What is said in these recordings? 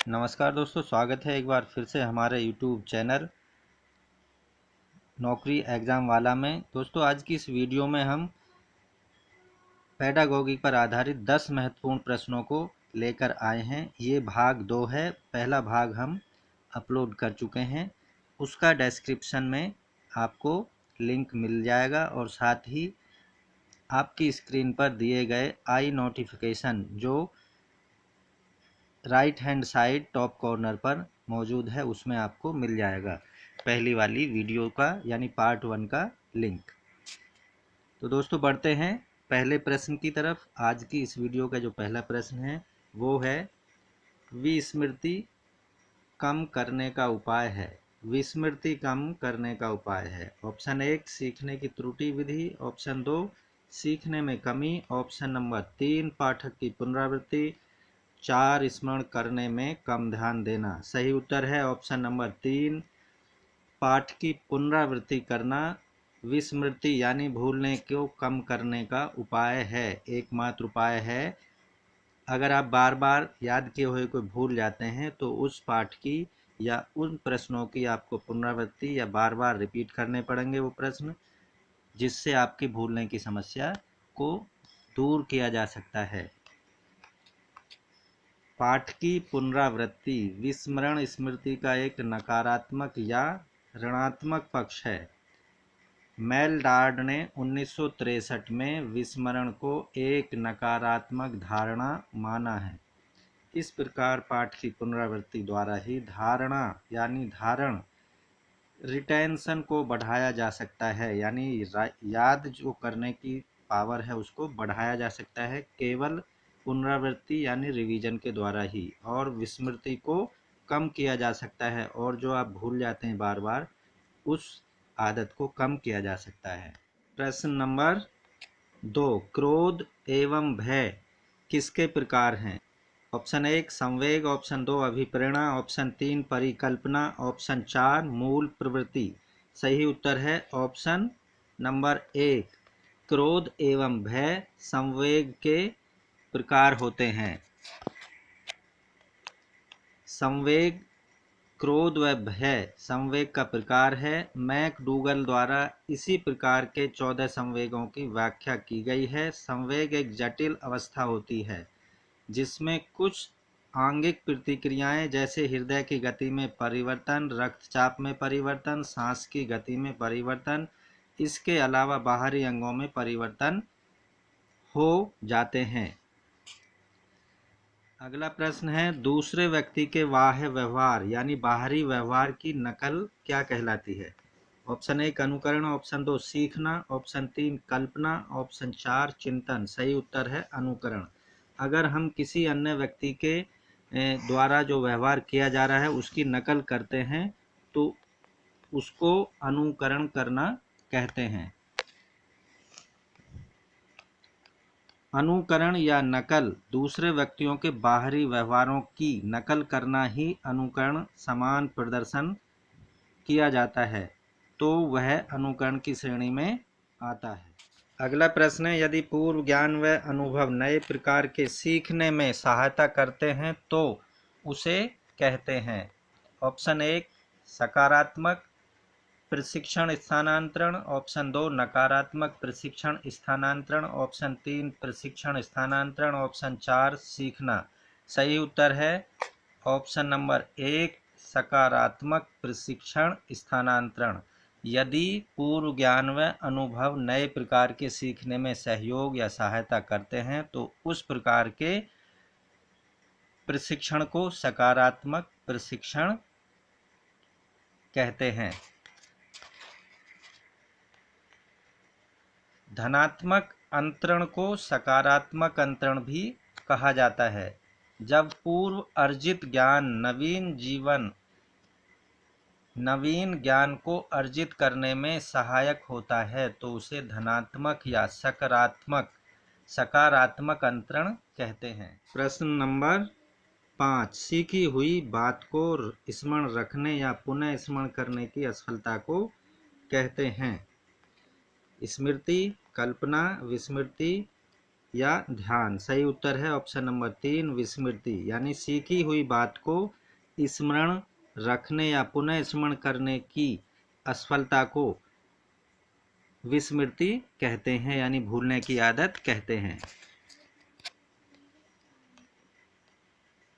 नमस्कार दोस्तों, स्वागत है एक बार फिर से हमारे YouTube चैनल नौकरी एग्ज़ाम वाला में। दोस्तों, आज की इस वीडियो में हम पेडागोगी पर आधारित 10 महत्वपूर्ण प्रश्नों को लेकर आए हैं। ये भाग 2 है। पहला भाग हम अपलोड कर चुके हैं, उसका डिस्क्रिप्शन में आपको लिंक मिल जाएगा और साथ ही आपकी स्क्रीन पर दिए गए आई नोटिफिकेशन जो right hand side top corner पर मौजूद है उसमें आपको मिल जाएगा पहली वाली वीडियो का यानी पार्ट 1 का लिंक। तो दोस्तों, बढ़ते हैं पहले प्रश्न की तरफ। आज की इस वीडियो का जो पहला प्रश्न है वो है विस्मृति कम करने का उपाय है। विस्मृति कम करने का उपाय है। ऑप्शन 1 सीखने की त्रुटि विधि, ऑप्शन 2 सीखने में कमी, ऑप्शन नंबर 3 पाठक की पुनरावृत्ति, 4 स्मरण करने में कम ध्यान देना। सही उत्तर है ऑप्शन नंबर 3 पाठ की पुनरावृत्ति करना विस्मृति यानी भूलने को कम करने का उपाय है, एकमात्र उपाय है। अगर आप बार बार याद किए हुए को भूल जाते हैं तो उस पाठ की या उन प्रश्नों की आपको पुनरावृत्ति या बार बार रिपीट करने पड़ेंगे वो प्रश्न, जिससे आपकी भूलने की समस्या को दूर किया जा सकता है। पाठ की पुनरावृत्ति विस्मरण स्मृति का एक नकारात्मक या ऋणात्मक पक्ष है। मेलडार्ड ने 1963 में विस्मरण को एक नकारात्मक धारणा माना है। इस प्रकार पाठ की पुनरावृत्ति द्वारा ही धारणा यानी धारण रिटेंशन को बढ़ाया जा सकता है, यानी याद जो करने की पावर है उसको बढ़ाया जा सकता है केवल पुनरावृत्ति यानी रिवीजन के द्वारा ही, और विस्मृति को कम किया जा सकता है और जो आप भूल जाते हैं बार बार उस आदत को कम किया जा सकता है। प्रश्न नंबर 2 क्रोध एवं भय किसके प्रकार हैं। ऑप्शन 1 संवेग, ऑप्शन 2 अभिप्रेरणा, ऑप्शन 3 परिकल्पना, ऑप्शन 4 मूल प्रवृत्ति। सही उत्तर है ऑप्शन नंबर 1 क्रोध एवं भय संवेग के प्रकार होते हैं। संवेग क्रोध व भय संवेग का प्रकार है। मैकडूगल द्वारा इसी प्रकार के 14 संवेगों की व्याख्या की गई है। संवेग एक जटिल अवस्था होती है जिसमें कुछ आंगिक प्रतिक्रियाएं जैसे हृदय की गति में परिवर्तन, रक्तचाप में परिवर्तन, सांस की गति में परिवर्तन, इसके अलावा बाहरी अंगों में परिवर्तन हो जाते हैं। अगला प्रश्न है दूसरे व्यक्ति के बाह्य व्यवहार यानी बाहरी व्यवहार की नकल क्या कहलाती है। ऑप्शन 1 अनुकरण, ऑप्शन 2 सीखना, ऑप्शन 3 कल्पना, ऑप्शन 4 चिंतन। सही उत्तर है अनुकरण। अगर हम किसी अन्य व्यक्ति के द्वारा जो व्यवहार किया जा रहा है उसकी नकल करते हैं तो उसको अनुकरण करना कहते हैं। अनुकरण या नकल दूसरे व्यक्तियों के बाहरी व्यवहारों की नकल करना ही अनुकरण समान प्रदर्शन किया जाता है तो वह अनुकरण की श्रेणी में आता है। अगला प्रश्न है यदि पूर्व ज्ञान व अनुभव नए प्रकार के सीखने में सहायता करते हैं तो उसे कहते हैं। ऑप्शन 1 सकारात्मक प्रशिक्षण स्थानांतरण, ऑप्शन 2 नकारात्मक प्रशिक्षण स्थानांतरण, ऑप्शन 3 प्रशिक्षण स्थानांतरण, ऑप्शन 4 सीखना। सही उत्तर है ऑप्शन नंबर 1 सकारात्मक प्रशिक्षण स्थानांतरण। यदि पूर्व ज्ञान व अनुभव नए प्रकार के सीखने में सहयोग या सहायता करते हैं तो उस प्रकार के प्रशिक्षण को सकारात्मक प्रशिक्षण कहते हैं। धनात्मक अंतरण को सकारात्मक अंतरण भी कहा जाता है। जब पूर्व अर्जित ज्ञान नवीन ज्ञान को अर्जित करने में सहायक होता है तो उसे धनात्मक या सकारात्मक अंतरण कहते हैं। प्रश्न नंबर 5 सीखी हुई बात को स्मरण रखने या पुनः स्मरण करने की असफलता को कहते हैं। स्मृति, कल्पना, विस्मृति या ध्यान? सही उत्तर है ऑप्शन नंबर 3 विस्मृति, यानी सीखी हुई बात को स्मरण रखने या पुनः स्मरण करने की असफलता को विस्मृति कहते हैं, यानी भूलने की आदत कहते हैं।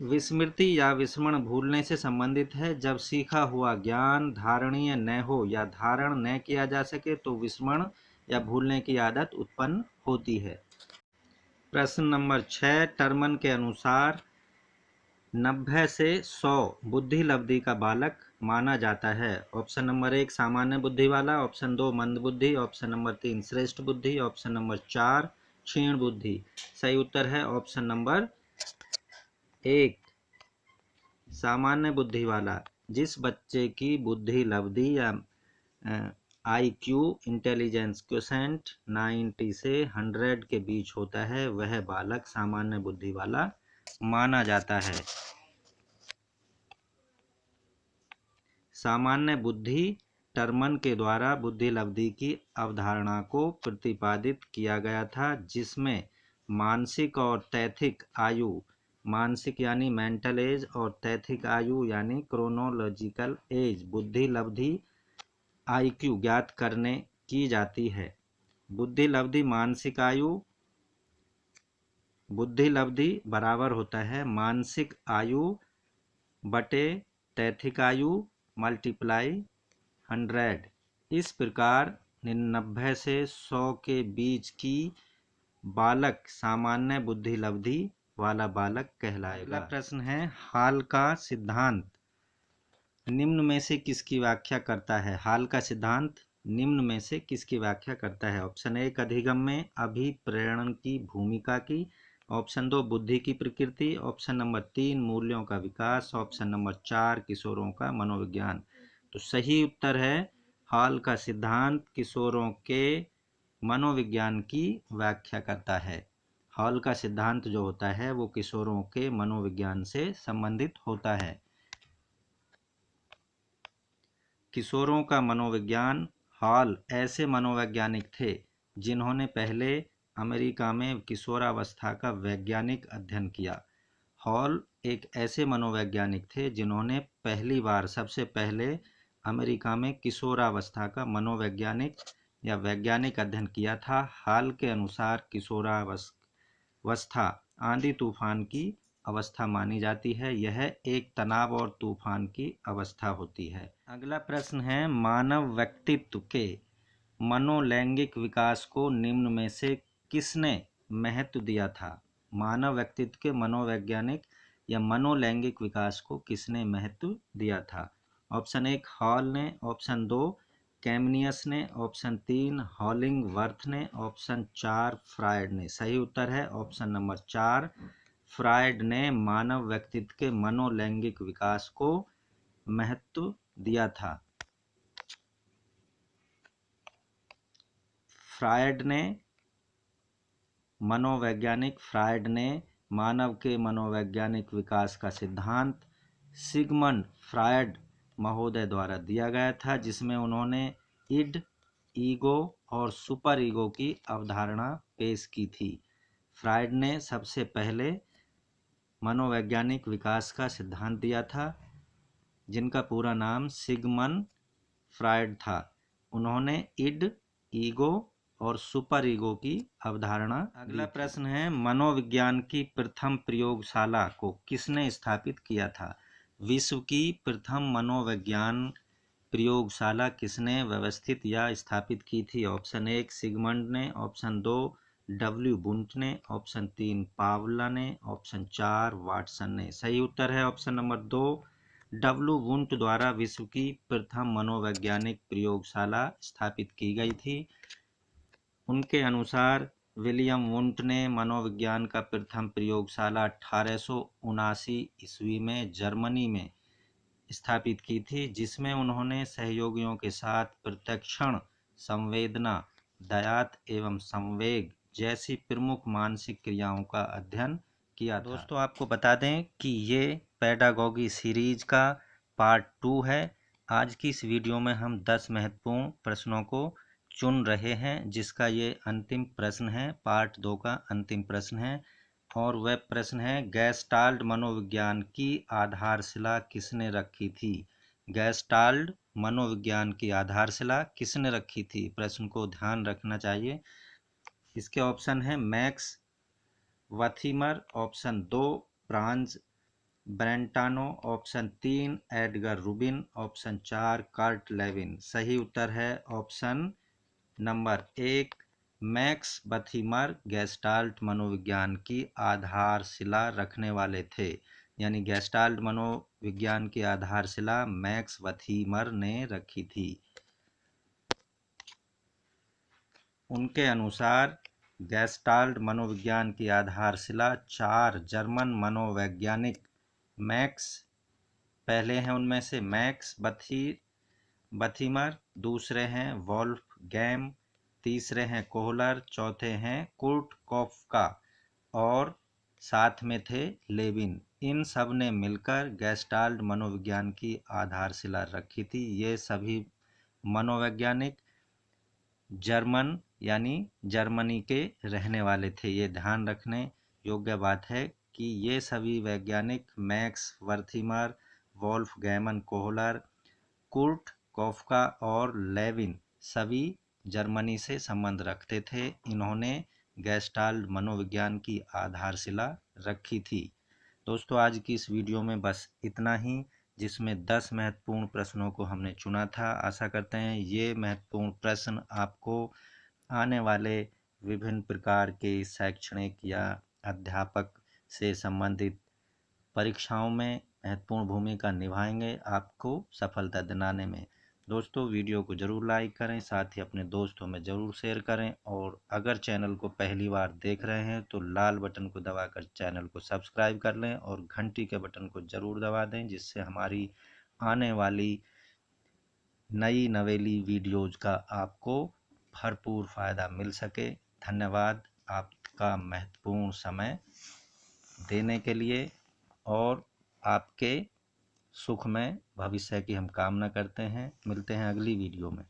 विस्मृति या विस्मरण भूलने से संबंधित है। जब सीखा हुआ ज्ञान धारणीय न हो या धारण न किया जा सके तो विस्मरण या भूलने की आदत उत्पन्न होती है। प्रश्न नंबर 6, टर्मन के अनुसार 90 से 100 बुद्धि लब्धि का बालक माना जाता है। ऑप्शन नंबर 1 सामान्य बुद्धि वाला, ऑप्शन 2 मंद बुद्धि, ऑप्शन नंबर 3 श्रेष्ठ बुद्धि, ऑप्शन नंबर 4 क्षीण बुद्धि। सही उत्तर है ऑप्शन नंबर 1 सामान्य बुद्धि वाला। जिस बच्चे की बुद्धि लब्धि या IQ इंटेलिजेंस क्वोशेंट 90 से 100 के बीच होता है वह बालक सामान्य बुद्धि वाला माना जाता है। सामान्य बुद्धि टर्मन के द्वारा बुद्धि लब्धि की अवधारणा को प्रतिपादित किया गया था, जिसमें मानसिक और तैथिक आयु, मानसिक यानी मेंटल एज और तैथिक आयु यानी क्रोनोलॉजिकल एज बुद्धि लब्धि IQ ज्ञात करने की जाती है। बुद्धि लब्धि मानसिक आयु बुद्धि लब्धि बराबर होता है मानसिक आयु बटे तैथिक आयु मल्टीप्लाई 100। इस प्रकार 90 से 100 के बीच की बालक सामान्य बुद्धि लब्धि वाला बालक कहलाएगा। अगला प्रश्न है, हाल का सिद्धांत निम्न में से किसकी व्याख्या करता है? हाल का सिद्धांत निम्न में से किसकी व्याख्या करता है? ऑप्शन 1 अधिगम में अभिप्रेरण की भूमिका की, ऑप्शन 2 बुद्धि की प्रकृति, ऑप्शन नंबर 3 मूल्यों का विकास, ऑप्शन नंबर 4 किशोरों का मनोविज्ञान। तो सही उत्तर है हाल का सिद्धांत किशोरों के मनोविज्ञान की व्याख्या करता है। हॉल का सिद्धांत जो होता है वो किशोरों के मनोविज्ञान से संबंधित होता है। किशोरों का मनोविज्ञान हॉल ऐसे मनोवैज्ञानिक थे जिन्होंने पहले अमेरिका में किशोरावस्था का वैज्ञानिक अध्ययन किया। हॉल एक ऐसे मनोवैज्ञानिक थे जिन्होंने पहली बार सबसे पहले अमेरिका में किशोरावस्था का मनोवैज्ञानिक या वैज्ञानिक अध्ययन किया था। हाल के अनुसार किशोरावस्था आंधी तूफान की अवस्था मानी जाती है। यह एक तनाव और तूफान की अवस्था होती है। अगला प्रश्न है, मानव व्यक्तित्व के मनोलैंगिक विकास को निम्न में से किसने महत्व दिया था? मानव व्यक्तित्व के मनोवैज्ञानिक या मनोलैंगिक विकास को किसने महत्व दिया था? ऑप्शन 1 हॉल ने, ऑप्शन 2 कैमनियस ने, ऑप्शन 3 हॉलिंगवर्थ ने, ऑप्शन 4 फ्रायड ने। सही उत्तर है ऑप्शन नंबर 4 फ्रायड ने मानव व्यक्तित्व के मनोलैंगिक विकास को महत्व दिया था। फ्रायड ने मानव के मनोवैज्ञानिक विकास का सिद्धांत सिगमंड फ्रायड महोदय द्वारा दिया गया था, जिसमें उन्होंने इड, ईगो और सुपर ईगो की अवधारणा पेश की थी। फ्रायड ने सबसे पहले मनोवैज्ञानिक विकास का सिद्धांत दिया था, जिनका पूरा नाम सिगमंड फ्रायड था। उन्होंने इड, ईगो और सुपर ईगो की अवधारणा। अगला प्रश्न है, मनोविज्ञान की प्रथम प्रयोगशाला को किसने स्थापित किया था? विश्व की प्रथम मनोविज्ञान प्रयोगशाला किसने व्यवस्थित या स्थापित की थी? ऑप्शन 1 सिगमंड ने, ऑप्शन 2 डब्ल्यू बुंट ने, ऑप्शन 3 पावला ने, ऑप्शन 4 वाटसन ने। सही उत्तर है ऑप्शन नंबर 2 डब्ल्यू बुंट द्वारा विश्व की प्रथम मनोवैज्ञानिक प्रयोगशाला स्थापित की गई थी। उनके अनुसार विलियम वुंट ने मनोविज्ञान का प्रथम प्रयोगशाला 1879 ईस्वी में जर्मनी में स्थापित की थी, जिसमें उन्होंने सहयोगियों के साथ प्रत्यक्षण, संवेदना, दयात एवं संवेग जैसी प्रमुख मानसिक क्रियाओं का अध्ययन किया था। दोस्तों आपको बता दें कि ये पेडागॉजी सीरीज का पार्ट 2 है। आज की इस वीडियो में हम 10 महत्वपूर्ण प्रश्नों को चुन रहे हैं, जिसका ये अंतिम प्रश्न है, पार्ट 2 का अंतिम प्रश्न है। और वह प्रश्न है, गैस्टाल्ट मनोविज्ञान की आधारशिला किसने रखी थी? गैस्टाल्ट मनोविज्ञान की आधारशिला किसने रखी थी? प्रश्न को ध्यान रखना चाहिए। इसके ऑप्शन है Max Wertheimer, option 2 Franz Brentano, option 3 Edgar Rubin, option 4 Kurt Lewin. सही उत्तर है option number 1 Max Wertheimer Gestalt मनोविज्ञान की आधारशिला रखने वाले थे। यानी गेस्टाल्ट मनोविज्ञान की आधारशिला मैक्स वथीमर ने रखी थी। उनके अनुसार गेस्टाल्ट मनोविज्ञान की आधारशिला 4 जर्मन मनोवैज्ञानिक मैक्स, पहले हैं उनमें से मैक्स वथीमर, दूसरे हैं वोल्फगैंग, तीसरे हैं कोहलर, चौथे हैं कुर्ट कॉफका और साथ में थे लेविन। इन सब ने मिलकर गेस्टाल्ट मनोविज्ञान की आधारशिला रखी थी। ये सभी मनोवैज्ञानिक जर्मन यानी जर्मनी के रहने वाले थे। ये ध्यान रखने योग्य बात है कि ये सभी वैज्ञानिक मैक्स वथीमर, वोल्फगैंग कोहलर, कुर्ट कॉफका और लेविन सभी जर्मनी से संबंध रखते थे। इन्होंने गेस्टाल्ट मनोविज्ञान की आधारशिला रखी थी। दोस्तों, आज की इस वीडियो में बस इतना ही, जिसमें 10 महत्वपूर्ण प्रश्नों को हमने चुना था। आशा करते हैं ये महत्वपूर्ण प्रश्न आपको आने वाले विभिन्न प्रकार के शैक्षणिक या अध्यापक से संबंधित परीक्षाओं में महत्वपूर्ण भूमिका निभाएंगे, आपको सफलता दिलाने में। दोस्तों, वीडियो को ज़रूर लाइक करें, साथ ही अपने दोस्तों में ज़रूर शेयर करें। और अगर चैनल को पहली बार देख रहे हैं तो लाल बटन को दबाकर चैनल को सब्सक्राइब कर लें और घंटी के बटन को ज़रूर दबा दें, जिससे हमारी आने वाली नई नवेली वीडियोज़ का आपको भरपूर फ़ायदा मिल सके। धन्यवाद आपका महत्वपूर्ण समय देने के लिए, और आपके सुख में भविष्य की हम कामना करते हैं। मिलते हैं अगली वीडियो में।